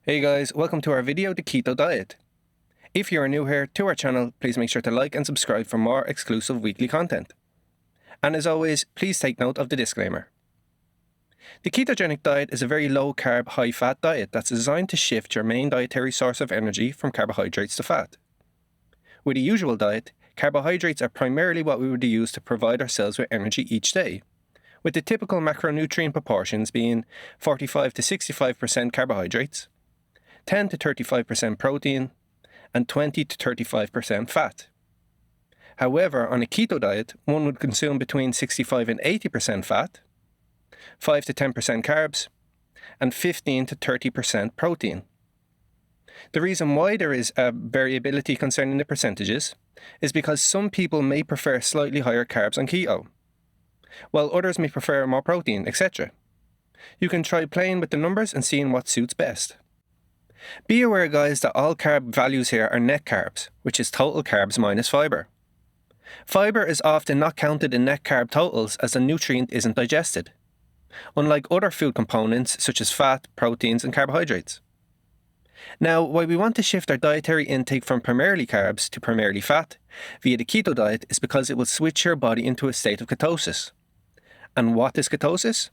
Hey guys, welcome to our video, The Keto Diet. If you are new here to our channel, please make sure to like and subscribe for more exclusive weekly content. And as always, please take note of the disclaimer. The ketogenic diet is a very low-carb, high-fat diet that's designed to shift your main dietary source of energy from carbohydrates to fat. With a usual diet, carbohydrates are primarily what we would use to provide ourselves with energy each day, with the typical macronutrient proportions being 45 to 65% carbohydrates, 10 to 35% protein, and 20 to 35% fat. However, on a keto diet, one would consume between 65 and 80% fat, 5 to 10% carbs, and 15 to 30% protein. The reason why there is a variability concerning the percentages is because some people may prefer slightly higher carbs on keto, while others may prefer more protein, etc. You can try playing with the numbers and seeing what suits best. Be aware, guys, that all carb values here are net carbs, which is total carbs minus fiber. Fiber is often not counted in net carb totals as the nutrient isn't digested, unlike other food components such as fat, proteins, and carbohydrates. Now, why we want to shift our dietary intake from primarily carbs to primarily fat via the keto diet is because it will switch your body into a state of ketosis. And what is ketosis?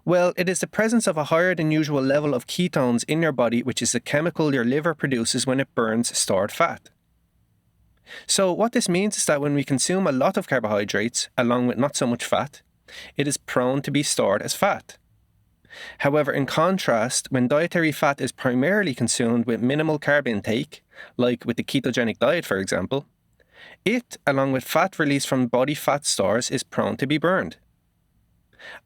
Well, it is the presence of a higher than usual level of ketones in your body, which is the chemical your liver produces when it burns stored fat. So what this means is that when we consume a lot of carbohydrates, along with not so much fat, it is prone to be stored as fat. However, in contrast, when dietary fat is primarily consumed with minimal carb intake, like with the ketogenic diet for example, it, along with fat released from body fat stores, is prone to be burned.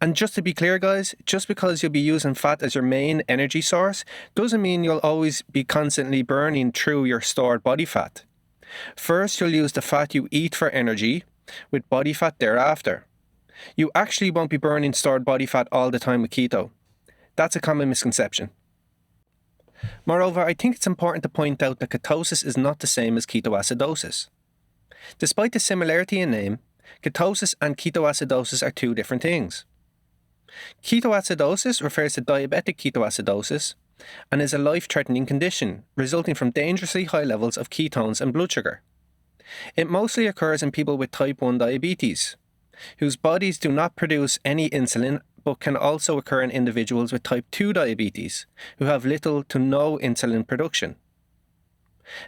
And just to be clear, guys, just because you'll be using fat as your main energy source doesn't mean you'll always be constantly burning through your stored body fat. First, you'll use the fat you eat for energy, with body fat thereafter. You actually won't be burning stored body fat all the time with keto. That's a common misconception. Moreover, I think it's important to point out that ketosis is not the same as ketoacidosis. Despite the similarity in name, ketosis and ketoacidosis are two different things. Ketoacidosis refers to diabetic ketoacidosis and is a life-threatening condition resulting from dangerously high levels of ketones and blood sugar. It mostly occurs in people with type 1 diabetes, whose bodies do not produce any insulin, but can also occur in individuals with type 2 diabetes, who have little to no insulin production.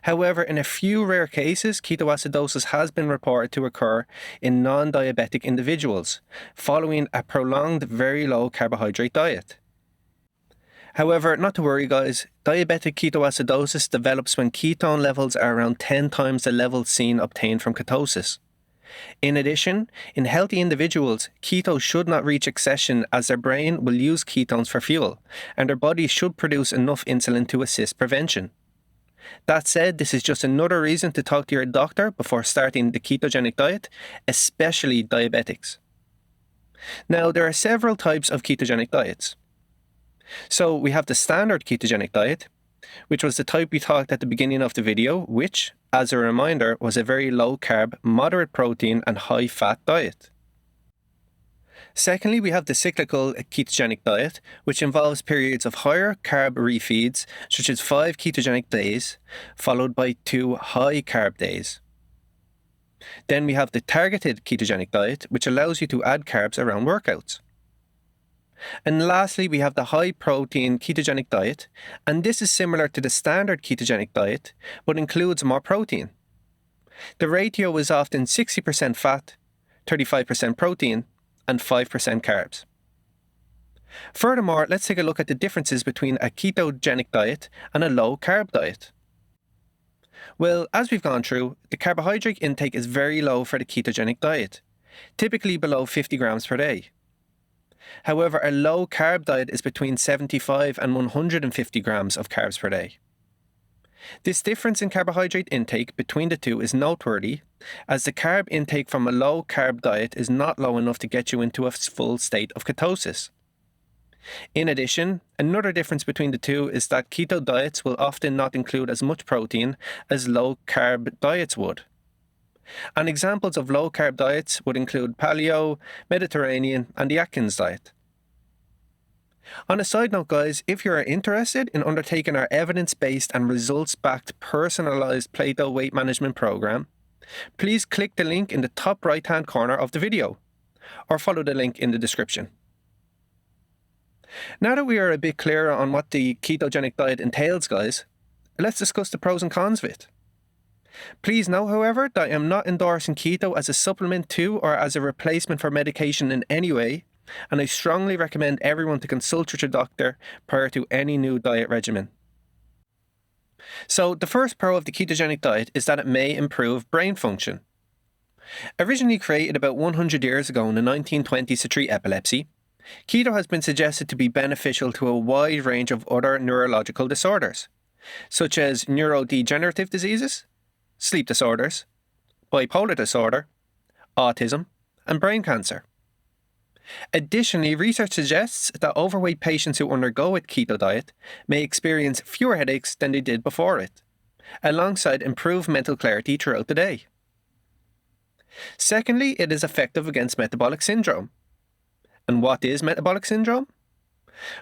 However, in a few rare cases, ketoacidosis has been reported to occur in non-diabetic individuals, following a prolonged very low carbohydrate diet. However, not to worry guys, diabetic ketoacidosis develops when ketone levels are around 10 times the levels obtained from ketosis. In addition, in healthy individuals, keto should not reach excession as their brain will use ketones for fuel, and their body should produce enough insulin to assist prevention. That said, this is just another reason to talk to your doctor before starting the ketogenic diet, especially diabetics. Now, there are several types of ketogenic diets. So we have the standard ketogenic diet, which was the type we talked at the beginning of the video, which, as a reminder, was a very low carb, moderate protein and high fat diet. Secondly, we have the cyclical ketogenic diet, which involves periods of higher carb refeeds, such as 5 ketogenic days, followed by 2 high carb days. Then we have the targeted ketogenic diet, which allows you to add carbs around workouts. And lastly, we have the high protein ketogenic diet, and this is similar to the standard ketogenic diet, but includes more protein. The ratio is often 60% fat, 35% protein, and 5% carbs. Furthermore, let's take a look at the differences between a ketogenic diet and a low-carb diet. Well, as we've gone through, the carbohydrate intake is very low for the ketogenic diet, typically below 50 grams per day. However, a low-carb diet is between 75 and 150 grams of carbs per day. This difference in carbohydrate intake between the two is noteworthy, as the carb intake from a low-carb diet is not low enough to get you into a full state of ketosis. In addition, another difference between the two is that keto diets will often not include as much protein as low-carb diets would. And examples of low-carb diets would include paleo, Mediterranean, and the Atkins diet. On a side note, guys, if you are interested in undertaking our evidence-based and results-backed personalized Plato weight management program, please click the link in the top right-hand corner of the video, or follow the link in the description. Now that we are a bit clearer on what the ketogenic diet entails, guys, let's discuss the pros and cons of it. Please know, however, that I am not endorsing keto as a supplement to or as a replacement for medication in any way, and I strongly recommend everyone to consult with your doctor prior to any new diet regimen. So, the first pro of the ketogenic diet is that it may improve brain function. Originally created about 100 years ago in the 1920s to treat epilepsy, keto has been suggested to be beneficial to a wide range of other neurological disorders, such as neurodegenerative diseases, sleep disorders, bipolar disorder, autism, and brain cancer. Additionally, research suggests that overweight patients who undergo a keto diet may experience fewer headaches than they did before it, alongside improved mental clarity throughout the day. Secondly, it is effective against metabolic syndrome. And what is metabolic syndrome?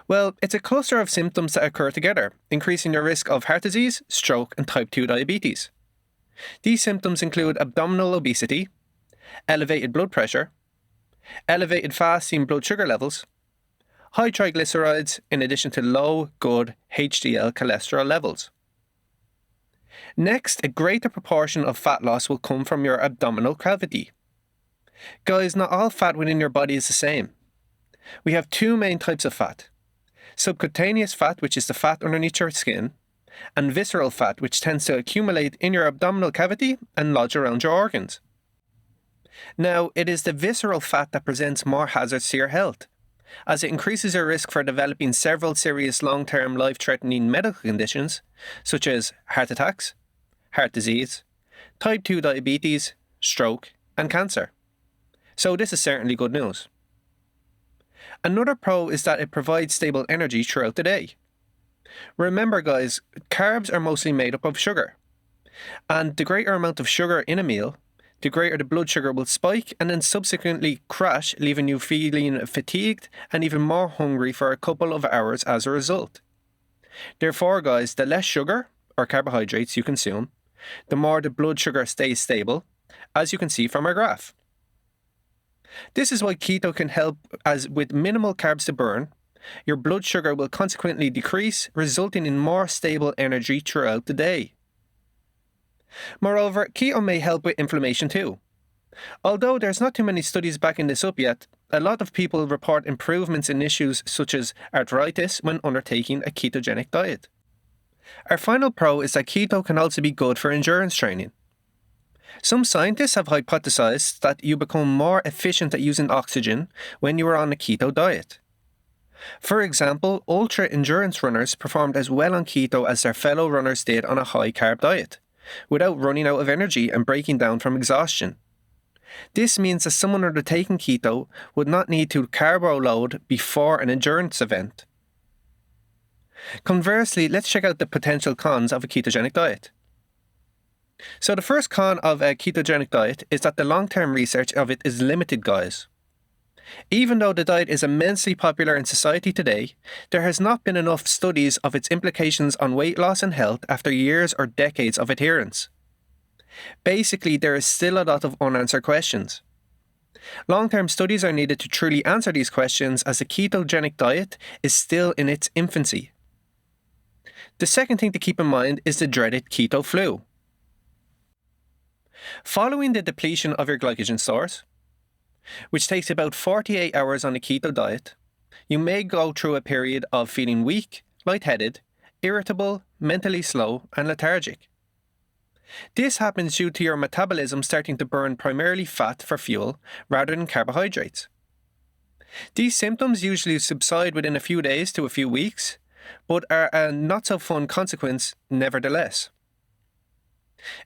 Well, it's a cluster of symptoms that occur together, increasing your risk of heart disease, stroke, and type 2 diabetes. These symptoms include abdominal obesity, elevated blood pressure, elevated fasting blood sugar levels, high triglycerides, in addition to low, good HDL cholesterol levels. Next, a greater proportion of fat loss will come from your abdominal cavity. Guys, not all fat within your body is the same. We have two main types of fat: subcutaneous fat, which is the fat underneath your skin, and visceral fat, which tends to accumulate in your abdominal cavity and lodge around your organs. Now, it is the visceral fat that presents more hazards to your health, as it increases your risk for developing several serious long-term life-threatening medical conditions, such as heart attacks, heart disease, type 2 diabetes, stroke, and cancer. So this is certainly good news. Another pro is that it provides stable energy throughout the day. Remember, guys, carbs are mostly made up of sugar, and the greater amount of sugar in a meal, the greater the blood sugar will spike and then subsequently crash, leaving you feeling fatigued and even more hungry for a couple of hours as a result. Therefore, guys, the less sugar or carbohydrates you consume, the more the blood sugar stays stable, as you can see from our graph. This is why keto can help, as with minimal carbs to burn, your blood sugar will consequently decrease, resulting in more stable energy throughout the day. Moreover, keto may help with inflammation too. Although there's not too many studies backing this up yet, a lot of people report improvements in issues such as arthritis when undertaking a ketogenic diet. Our final pro is that keto can also be good for endurance training. Some scientists have hypothesized that you become more efficient at using oxygen when you are on a keto diet. For example, ultra-endurance runners performed as well on keto as their fellow runners did on a high-carb diet, without running out of energy and breaking down from exhaustion. This means that someone undertaking keto would not need to carbo load before an endurance event. Conversely, let's check out the potential cons of a ketogenic diet. So the first con of a ketogenic diet is that the long-term research of it is limited, guys. Even though the diet is immensely popular in society today, there has not been enough studies of its implications on weight loss and health after years or decades of adherence. Basically, there is still a lot of unanswered questions. Long-term studies are needed to truly answer these questions, as the ketogenic diet is still in its infancy. The second thing to keep in mind is the dreaded keto flu. Following the depletion of your glycogen stores, which takes about 48 hours on a keto diet, you may go through a period of feeling weak, lightheaded, irritable, mentally slow, and lethargic. This happens due to your metabolism starting to burn primarily fat for fuel rather than carbohydrates. These symptoms usually subside within a few days to a few weeks, but are a not-so-fun consequence nevertheless.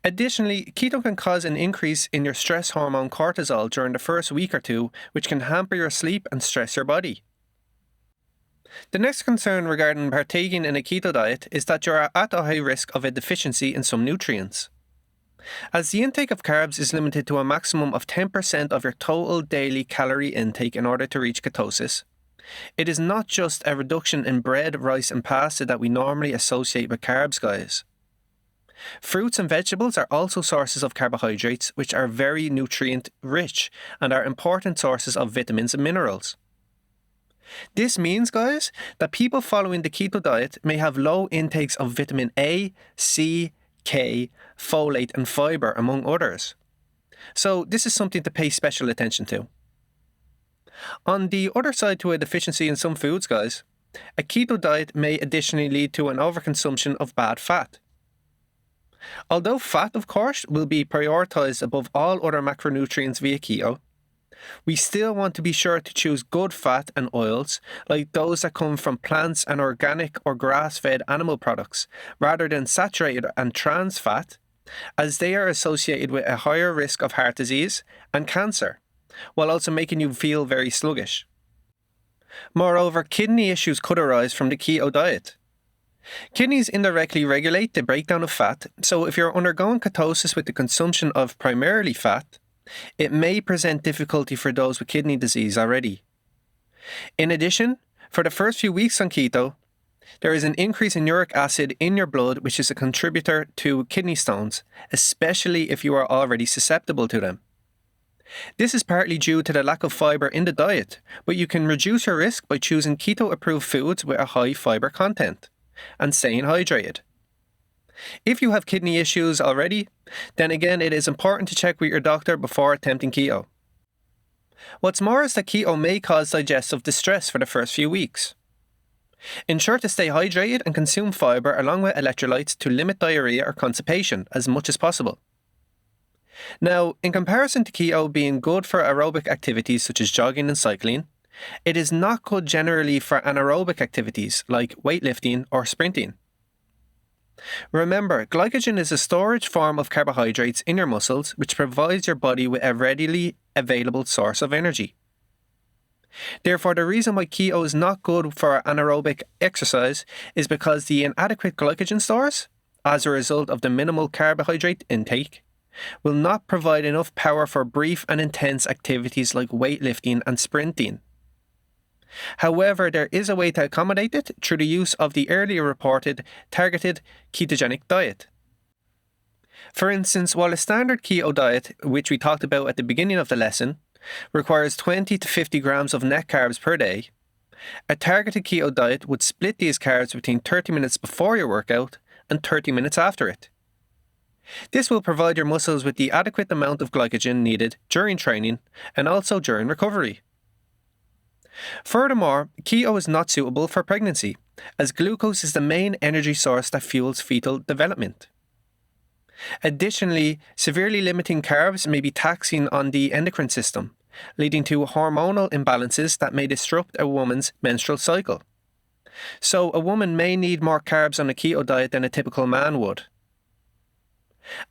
Additionally, keto can cause an increase in your stress hormone cortisol during the first week or two, which can hamper your sleep and stress your body. The next concern regarding partaking in a keto diet is that you are at a high risk of a deficiency in some nutrients. As the intake of carbs is limited to a maximum of 10% of your total daily calorie intake in order to reach ketosis, It is not just a reduction in bread, rice, and pasta that we normally associate with carbs, guys. Fruits and vegetables are also sources of carbohydrates, which are very nutrient rich and are important sources of vitamins and minerals. This means, guys, that people following the keto diet may have low intakes of vitamin A, C, K, folate, and fiber, among others. So this is something to pay special attention to. On the other side to a deficiency in some foods, guys, a keto diet may additionally lead to an overconsumption of bad fat. Although fat, of course, will be prioritized above all other macronutrients via keto, we still want to be sure to choose good fat and oils, like those that come from plants and organic or grass-fed animal products, rather than saturated and trans fat, as they are associated with a higher risk of heart disease and cancer, while also making you feel very sluggish. Moreover, kidney issues could arise from the keto diet. Kidneys indirectly regulate the breakdown of fat, so if you're undergoing ketosis with the consumption of primarily fat, it may present difficulty for those with kidney disease already. In addition, for the first few weeks on keto, there is an increase in uric acid in your blood, which is a contributor to kidney stones, especially if you are already susceptible to them. This is partly due to the lack of fiber in the diet, but you can reduce your risk by choosing keto-approved foods with a high fiber content and staying hydrated. If you have kidney issues already, then again it is important to check with your doctor before attempting keto. What's more is that keto may cause digestive distress for the first few weeks. Ensure to stay hydrated and consume fiber along with electrolytes to limit diarrhea or constipation as much as possible. Now, in comparison to keto being good for aerobic activities such as jogging and cycling, it is not good generally for anaerobic activities like weightlifting or sprinting. Remember, glycogen is a storage form of carbohydrates in your muscles which provides your body with a readily available source of energy. Therefore, the reason why keto is not good for anaerobic exercise is because the inadequate glycogen stores, as a result of the minimal carbohydrate intake, will not provide enough power for brief and intense activities like weightlifting and sprinting. However, there is a way to accommodate it through the use of the earlier reported targeted ketogenic diet. For instance, while a standard keto diet, which we talked about at the beginning of the lesson, requires 20 to 50 grams of net carbs per day, a targeted keto diet would split these carbs between 30 minutes before your workout and 30 minutes after it. This will provide your muscles with the adequate amount of glycogen needed during training and also during recovery. Furthermore, keto is not suitable for pregnancy, as glucose is the main energy source that fuels fetal development. Additionally, severely limiting carbs may be taxing on the endocrine system, leading to hormonal imbalances that may disrupt a woman's menstrual cycle. So, a woman may need more carbs on a keto diet than a typical man would.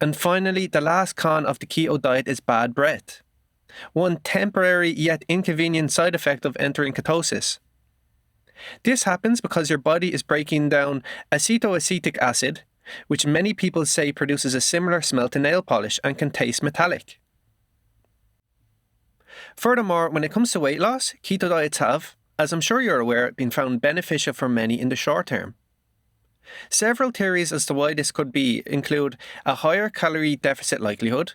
And finally, the last con of the keto diet is bad breath. One temporary yet inconvenient side effect of entering ketosis. This happens because your body is breaking down acetoacetic acid, which many people say produces a similar smell to nail polish and can taste metallic. Furthermore, when it comes to weight loss, keto diets have, as I'm sure you're aware, been found beneficial for many in the short term. Several theories as to why this could be include a higher calorie deficit likelihood,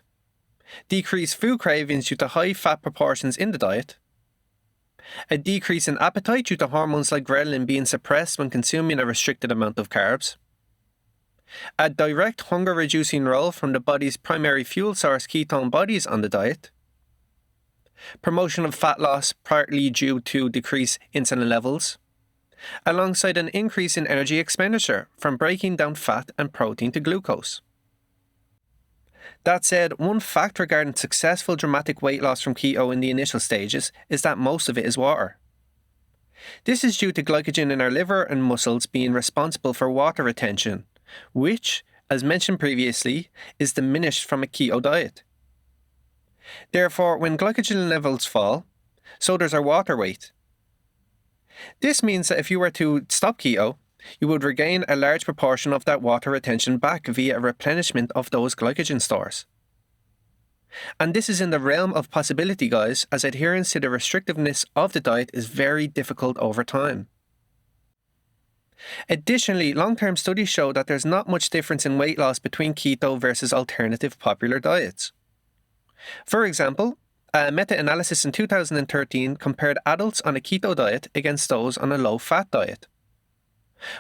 decreased food cravings due to high fat proportions in the diet, a decrease in appetite due to hormones like ghrelin being suppressed when consuming a restricted amount of carbs, a direct hunger-reducing role from the body's primary fuel source ketone bodies on the diet, promotion of fat loss partly due to decreased insulin levels, alongside an increase in energy expenditure from breaking down fat and protein to glucose. That said, one fact regarding successful dramatic weight loss from keto in the initial stages is that most of it is water. This is due to glycogen in our liver and muscles being responsible for water retention, which, as mentioned previously, is diminished from a keto diet. Therefore, when glycogen levels fall, so does our water weight. This means that if you were to stop keto, you would regain a large proportion of that water retention back via a replenishment of those glycogen stores. And this is in the realm of possibility, guys, as adherence to the restrictiveness of the diet is very difficult over time. Additionally, long-term studies show that there's not much difference in weight loss between keto versus alternative popular diets. For example, a meta-analysis in 2013 compared adults on a keto diet against those on a low-fat diet.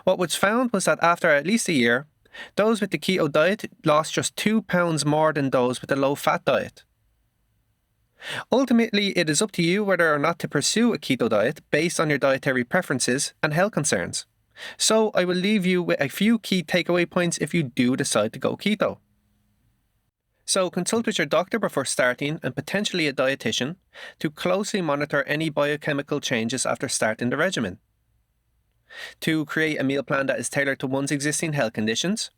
What was found was that after at least a year, those with the keto diet lost just 2 pounds more than those with the low-fat diet. Ultimately, it is up to you whether or not to pursue a keto diet based on your dietary preferences and health concerns. So I will leave you with a few key takeaway points if you do decide to go keto. So consult with your doctor before starting and potentially a dietitian to closely monitor any biochemical changes after starting the regimen. To create a meal plan that is tailored to one's existing health conditions,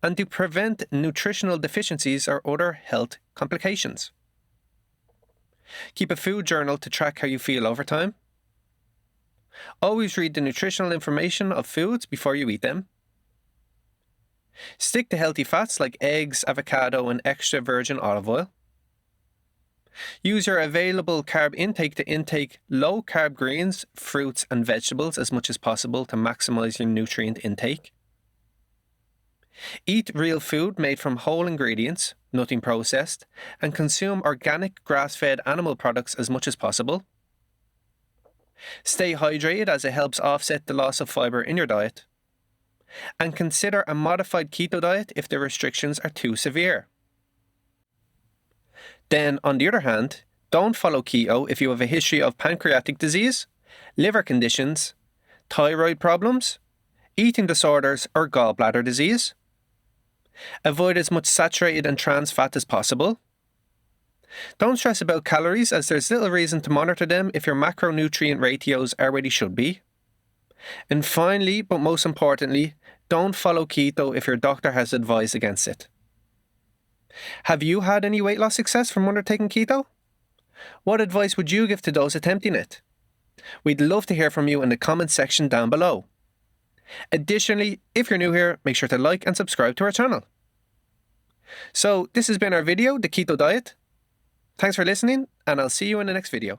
and to prevent nutritional deficiencies or other health complications. Keep a food journal to track how you feel over time. Always read the nutritional information of foods before you eat them. Stick to healthy fats like eggs, avocado, and extra virgin olive oil. Use your available carb intake to intake low-carb greens, fruits, and vegetables as much as possible to maximize your nutrient intake. Eat real food made from whole ingredients, nothing processed, and consume organic grass-fed animal products as much as possible. Stay hydrated as it helps offset the loss of fiber in your diet. And consider a modified keto diet if the restrictions are too severe. Then, on the other hand, don't follow keto if you have a history of pancreatic disease, liver conditions, thyroid problems, eating disorders, or gallbladder disease. Avoid as much saturated and trans fat as possible. Don't stress about calories, as there's little reason to monitor them if your macronutrient ratios are where they should be. And finally, but most importantly, don't follow keto if your doctor has advised against it. Have you had any weight loss success from undertaking keto? What advice would you give to those attempting it? We'd love to hear from you in the comments section down below. Additionally, if you're new here, make sure to like and subscribe to our channel. So, this has been our video, the keto diet. Thanks for listening, and I'll see you in the next video.